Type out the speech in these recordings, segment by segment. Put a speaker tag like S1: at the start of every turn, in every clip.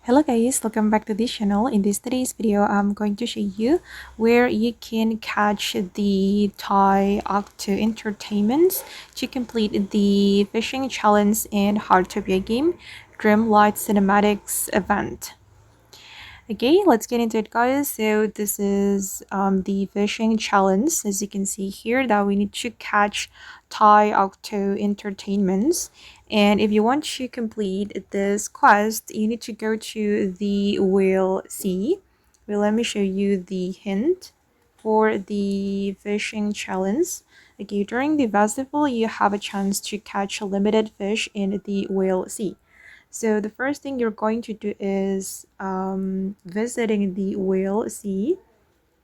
S1: Hello guys, welcome back to this channel. In today's video, I'm going to show you where you can catch the Thai Octo Entertainments to complete the fishing challenge and Heartopia game Dreamlight Cinematics event. Okay, let's get into it guys. So this is the fishing challenge, as you can see here, that we need to catch Thai Octo Entertainments. And if you want to complete this quest, you need to go to the whale sea. Well, let me show you the hint for the fishing challenge. Okay, during the festival, you have a chance to catch a limited fish in the whale sea. So the first thing you're going to do is visiting the whale sea.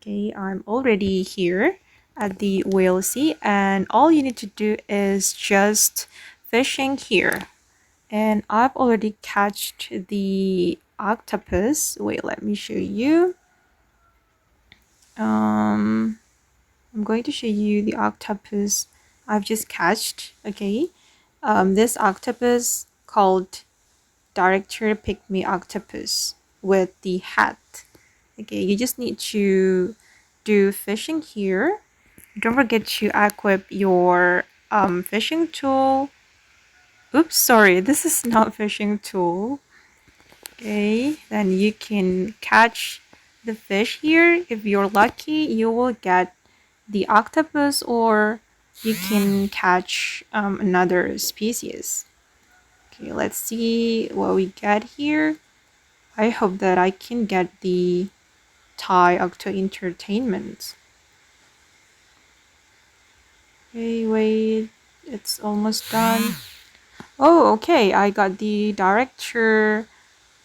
S1: Okay, I'm already here at the whale sea, and all you need to do is just fishing here. And I've already catched the octopus. Wait, let me show you. I'm going to show you the octopus I've just catched. Okay, this octopus called Director Pygmy Octopus with the hat. Okay, you just need to do fishing here. Don't forget to equip your fishing tool. Oops, sorry, this is not fishing tool. Okay, then you can catch the fish here. If you're lucky, you will get the octopus, or you can catch another species. Okay, let's see what we get here. I hope that I can get the Thai Octo Entertainment. Okay, wait, it's almost done. Oh, okay, I got the Director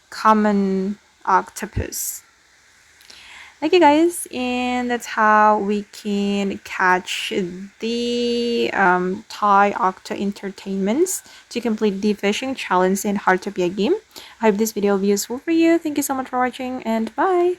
S1: Common Octopus. Okay guys, and that's how we can catch the Thai Octo Entertainments to complete the fishing challenge in Heartopia game. I hope this video will be useful for you. Thank you so much for watching, and bye!